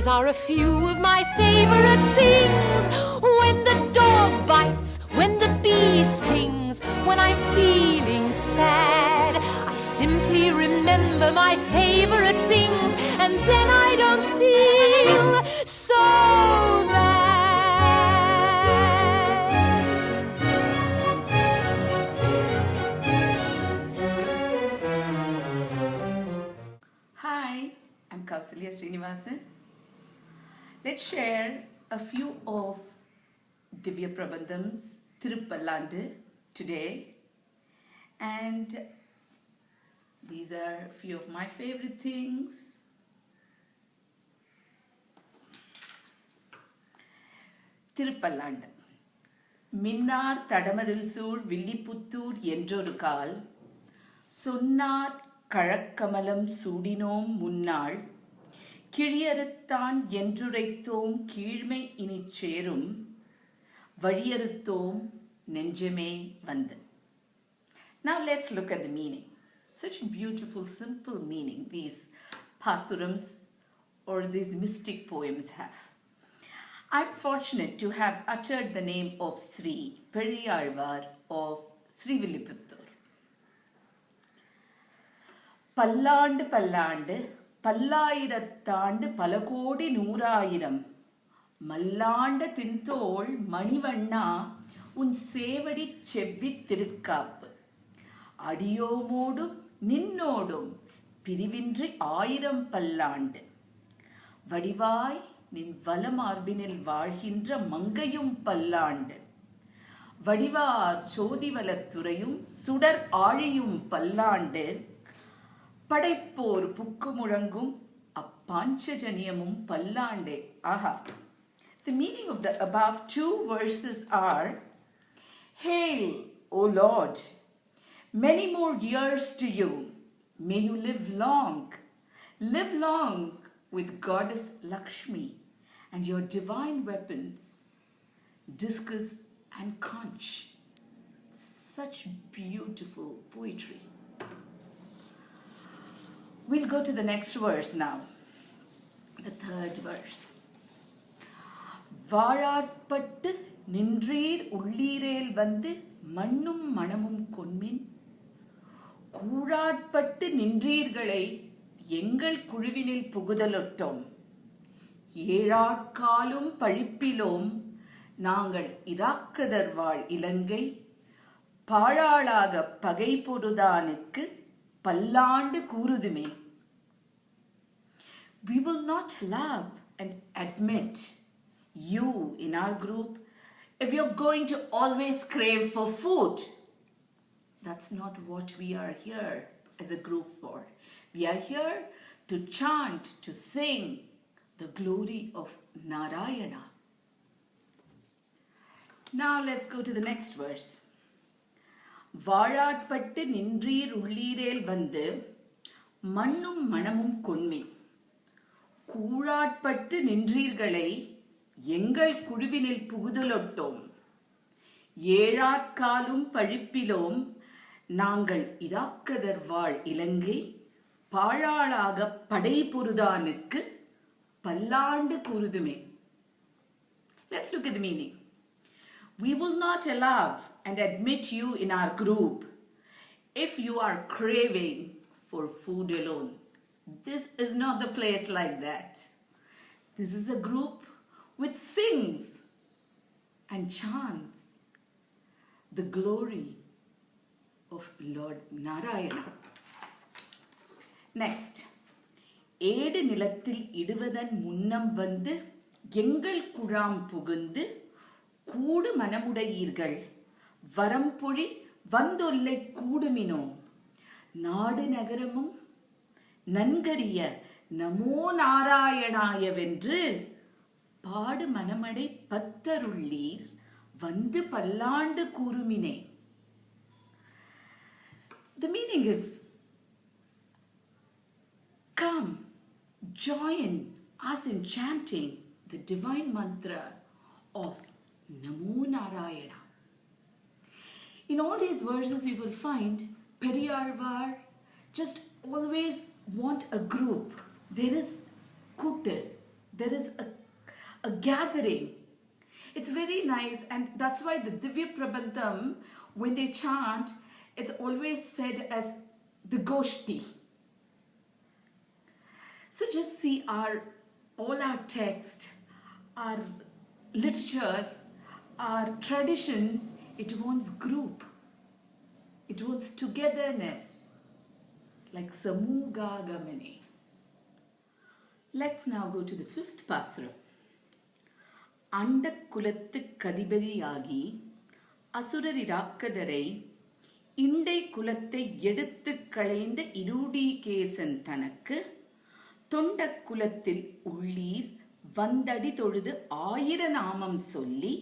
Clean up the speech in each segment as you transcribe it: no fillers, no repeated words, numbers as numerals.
are a few of my favorite things. When the dog bites, when the bee stings, when I'm feeling sad, I simply remember my favorite things, and then I don't feel so bad. Hi, I'm Kausalya Srinivasan. Let's share a few of Divya Prabandham's Tirupallandu today. And these are a few of my favorite things. Tirupallandu. மின்னார் தடமதில் சூழ் வில்லிபுத்தூர் என்றொரு கால் சொன்னார் கழக்கமலம் சூடினோம் முன்னாள் கிழியறுத்தான் என்றுரைத்தோம் கீழ்மை இனிச் சேரும் வழியறுத்தோம் நெஞ்சமே வந்து. Now let's look at the meaning. Such beautiful, simple meaning these pasurams or these mystic poems have. I'm fortunate to have uttered the name of Sri Periyalvar of Srivilliputtur. பல்லாண்டு பல்லாண்டு பல்லாயிரத்தாண்டு பல கோடி நூறாயிரம் மல்லாண்ட தின்தோள் மணிவண்ணா உன் சேவடி செவ்வி திருக்காப்பு அடியோமோடும் நின்னோடும் பிரிவின்றி 1000 பல்லாண்டு வடிவாய் நின் வலமார்பினில் வாழ்கின்ற மங்கையும் பல்லாண்டு வடிவார் சோதிவலத்துறையும் சுடர் ஆழியும் பல்லாண்டு படைப்போர் புக்கு முழங்கும் அப்பாஞ்சஜனியமும் பல்லாண்டே. Aha. The meaning of the above two verses are, Hail, O Lord, many more years to you. May you live long with Goddess Lakshmi and your divine weapons, discus and conch. Such beautiful poetry. We'll go to the next verse now, the third verse. வாழாட்பட்டு நின்றீர் உள்ளீரேல் வந்து மண்ணும் மணமும் கொன்மின் கூழாட்பட்டு நின்றீர்களை எங்கள் குழுவினில் புகுதலொட்டோம் ஏழாட்காலும் பழிப்பிலோம் நாங்கள் இராக்கதர் வாழ் இலங்கை பாழாளாக பகை பொருதானுக்கு பல்லாண்டு கூறுதுமே. We will not love and admit you in our group if you're going to always crave for food. That's not what we are here as a group for. We are here to chant, to sing the glory of Narayana. Now let's go to the next verse. வாழாட்பட்டு நின்றீர் உள்ளீரேல் வந்து மண்ணும் மணமும் கொன்மின் கூழாட்பட்டு நின்றீர்களை எங்கள் குழுவினில் புகுதலொட்டோம் ஏழாட்காலும் பழிப்பிலோம் நாங்கள் இராக்கதர் வாழ் இலங்கை பாழாளாக படை பொருதானுக்கு பல்லாண்டு கூறுதுமே. Let's look at the meaning. We will not allow and admit you in our group if you are craving for food alone. This is not the place like that. This is a group which sings and chants the glory of Lord Narayana. Next, ஏடு நிலத்தில் இடுவதன் முன்னம் வந்து எங்கள் குழாம் புகுந்து கூடு மனமுடையீர்கள் வரம்பொழி வந்தொல்லை கூடுமினோ நாடு நகரமும் நன்கரிய நமோ நாராயணாயவென்று பாடு மனமடை பத்தருள்ளீர் வந்து பல்லாண்டு கூறுமினே. The meaning is, come, join us in chanting the divine mantra of Namo Narayana. In all these verses you will find Periyalvar just always want a group. There is Kuttu, There is a gathering. It's very nice, and that's why the Divya Prabandham, when they chant, it's always said as the Goshti. So just see all our text, our literature, our tradition, it wants group. It wants togetherness, like Samuga Gamane. Let's now go to the fifth Pasuram. அண்டக் குலத்துக் கதிபதியாகி அசுரரிராக்கதரை இண்டை குலத்தை எடுத்துக் களைந்த இருடீகேசன் தனக்கு தொண்டக் குலத்தில் உள்ளீர் வந்தடி தொழுது 1000 நாமம் சொல்லி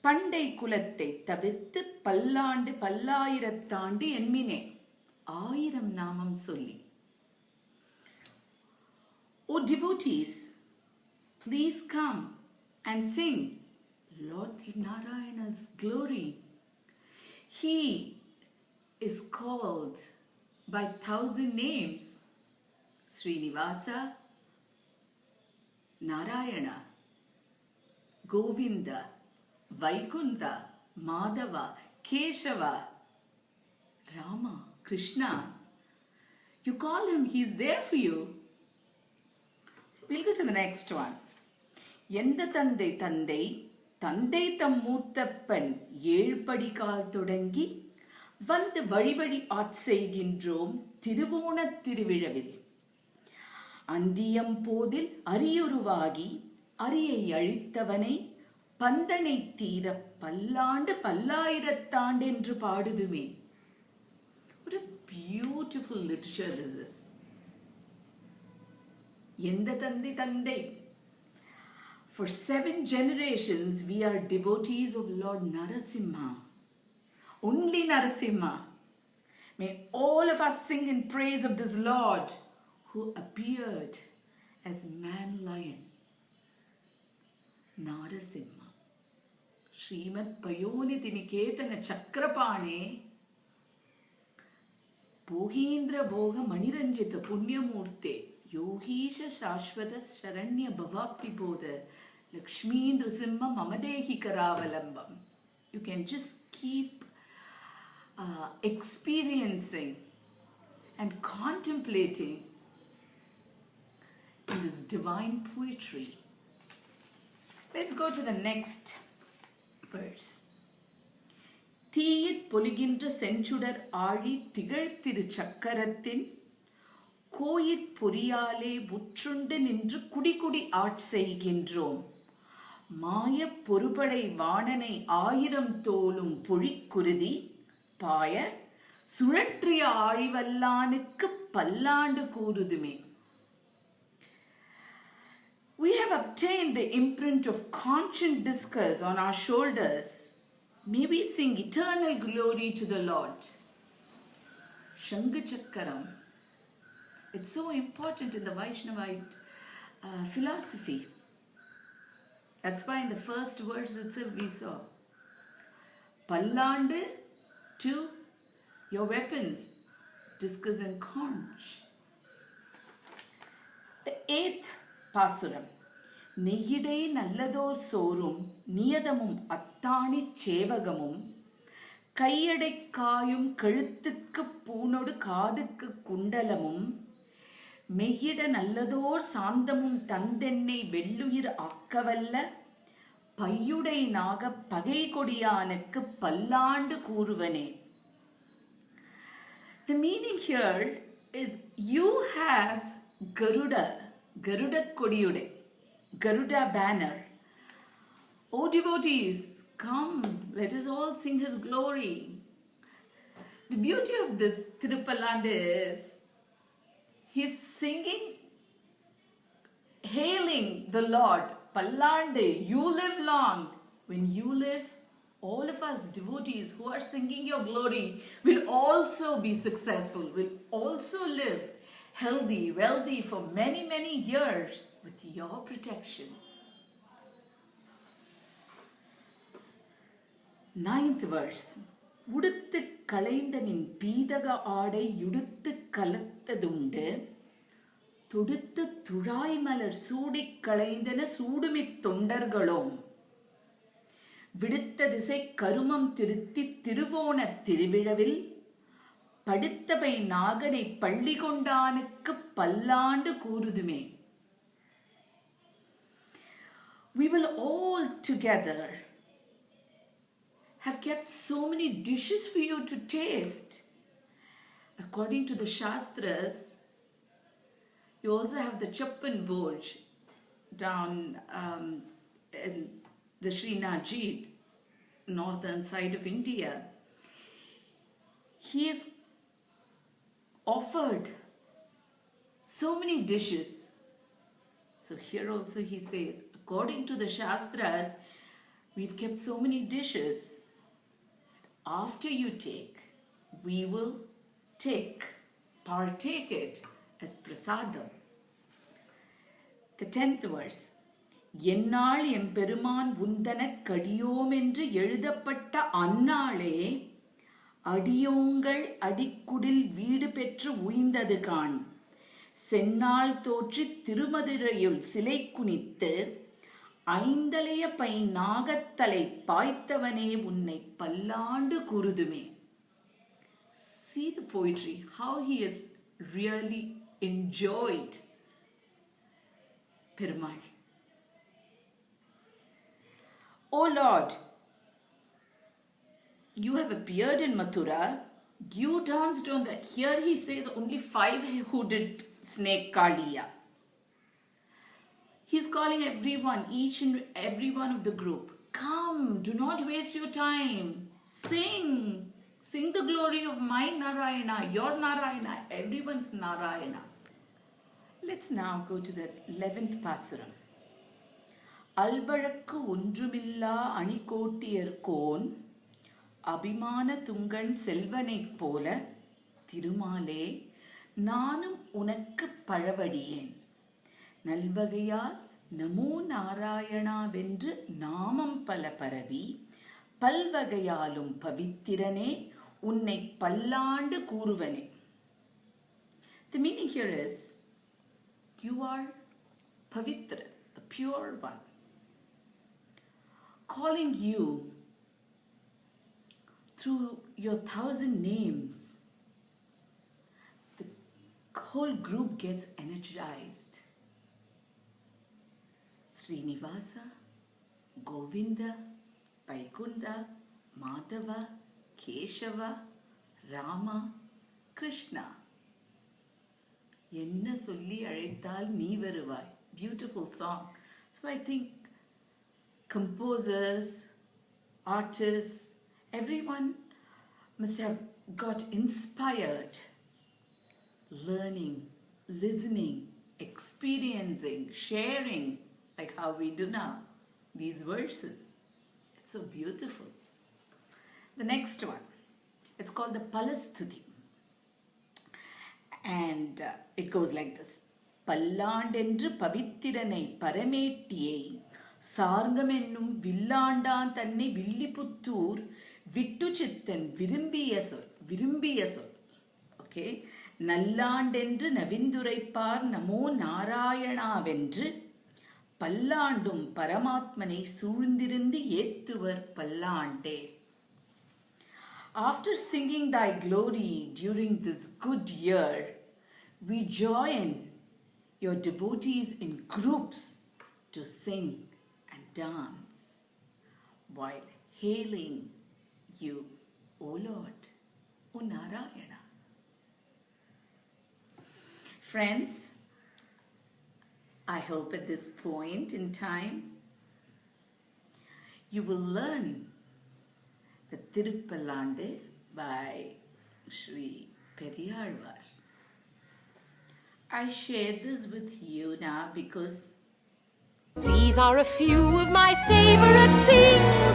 பண்டை குலத்தை தவிர்த்து பல்லாண்டு பல்லாயிரத்தாண்டு என்மினே. 1000 நாமம் சொல்லி. O devotees, please come and sing Lord Narayana's glory. He is called by 1000 names: Srinivasa, Narayana, Govinda, Vaikunta, Madhava, Keshava, Rama, Krishna. You call him, he's there for you. We'll go to the next one. எந்த தந்தை தந்தை தந்தை தம் மூத்த பெண் 7 படிகால் தொடங்கி வந்து வழிவழி ஆட்செய்கின்றோம் திருவோணத் திருவிழவில். அந்தியம் போதில் அரியுருவாகி அரியை அழித்தவனை பந்தனை தீர பல்லாண்டு பல்லாயிரத்தாண்டென்று பாடுதுமே. What a beautiful literature this is. எந்த தந்தை தந்தை. For 7 generations, we are devotees of Lord Narasimha. Only Narasimha. May all of us sing in praise of this Lord who appeared as man lion. Narasimha. Srimad Payoniti Niketana Chakrapane Bhogindra Bhoga Maniranjita Punyamurte Yogisha Shashvata Sharanya Bhavakti Bodha Lakshmi Nrisimha Mamadehi Karavalambam. You can just keep experiencing and contemplating in this divine poetry. Let's go to the next verse. தீயிற் பொலிகின்ற Senjudar ஆழி திகழ்த்திரு சக்கரத்தின் கோயிற் பொறியாலே உற்றுண்டு நின்று குடிகுடி ஆட்செய்கின்றோம். மாயப் பொறுபடை வாணனை 1000 தோலும் பொழிக்குருதி பாய சுழற்றிய ஆழிவல்லானுக்கு பல்லாண்டு கூறுதுமே. We have obtained the imprint of conscious discourse on our shoulders. May we sing eternal glory to the Lord. Shangachakaram. It's so important in the Vaishnavite philosophy. That's why in the first verse itself we saw Pallandu to your weapons, discus and conch. The 8th Pasuram. நெய்யிடை நல்லதோர் சோறும் நியதமும் அத்தாணிச் சேவகமும் கையடை காயும் கழுத்துக்கு பூனொடு காதுக்கு குண்டலமும் மெய்யிட நல்லதோர் சாந்தமும் தந்தென்னை வெள்ளுயிர் ஆக்கவல்ல பையுடை நாக பகை கொடியானுக்கு பல்லாண்டு கூறுவனே. The meaning here is you have Garuda Kodiyude, Garuda banner. O devotees, come, let us all sing his glory. The beauty of this Tirupallandu is he's singing, hailing the Lord. Pallande, you live long. When you live, all of us devotees who are singing your glory will also be successful, will also live healthy, wealthy for many, many years with your protection. 9th verse. உடுத்து களைந்த நின் பீதக ஆடை யுடுத்து கலத்ததுண்டு தொடுத்த துழாய் மலர் சூடிக் களைந்தன சூடுமித் தொண்டர்களோம் விடுத்த திசை கருமம் திருத்தி திருவோணத் திருவிழவில் படுத்தபை நாகனை பள்ளி கொண்டானுக்கு பல்லாண்டு கூறுதுமே. We will all together have kept so many dishes for you to taste. According to the Shastras, you also have the Chappan Bhoj down in the Srinathjit, northern side of India. He has offered so many dishes. So here also he says, according to the Shastras, we've kept so many dishes. After you take, we will partake it as prasadam. The 10th verse. எந்நாள் எம்பெருமான் உந்தனக் கடியோமென்று எழுதப்பட்ட அந்நாளே அடியோங்கள் அடிக்குடில் வீடு பெற்று உய்ந்தது காண். செந்நாள் தோற்றித் திருமதுரையுள் சிலை குனித்து ஐந்தலைய by நாகத்தலை பாய்த்தவனே உன்னை பல்லாண்டு கூறுதுமே. See the poetry, how he has really enjoyed Perumal. O Lord, you have appeared in Mathura, you danced on that. Here he says only 5 who did snake Kaliya. He's calling everyone, each and every one of the group. Come, do not waste your time. Sing. Sing the glory of my Narayana, your Narayana, everyone's Narayana. Let's now go to the 11th Pasuram. அல்பழக்கு ஒன்றுமில்லா அணிகோட்டியர்கோன் அபிமான துங்கன் செல்வனைப் போல திருமாலே நானும் உனக்கு பழவடியேன். நல்வகையால் நமோ நாராயணாவென்று நாமம் பல பரவி பல்வகையாலும் பவித்திரனே உன்னை பல்லாண்டு கூறுவனே. The meaning here is, you are Pavitra, the pure one, calling you through your 1,000 names. The whole group gets energized. Srinivasa, Govinda, Vaikunda, Madhava, Keshava, Rama, Krishna. Enna solli azhaithal nee varuvai. Beautiful song. So I think composers, artists, everyone must have got inspired, learning, listening, experiencing, sharing, like how we do now, these verses. It's so beautiful. The next one, it's called the Palastuti. And it goes like this. பல்லாண்டென்று பவித்திரனை பரமேட்டியை சார்ங்கமென்னும் வில்லாண்டான் தன்னை வில்லிபுத்தூர் விட்டு சித்தன் விரும்பிய சொல். Okay, நல்லாண்டென்று நவிந்துரைப்பார் Namo நாராயணாவென்று பல்லாண்டும் பரமாத்மனை சூழ்ந்திருந்து ஏத்துவர் பல்லாண்டே. After singing thy glory during this good year, we join your devotees in groups to sing and dance while hailing you, O Lord, O Narayana. Friends, I hope at this point in time you will learn the Tirupallandu by Sri Periyalvar. I share this with you now because these are a few of my favorite things.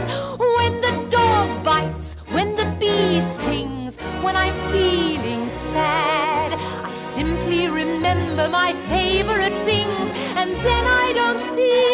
When the dog bites, when the bee stings, when I'm feeling sad, I simply remember my favorite things, and then I don't feel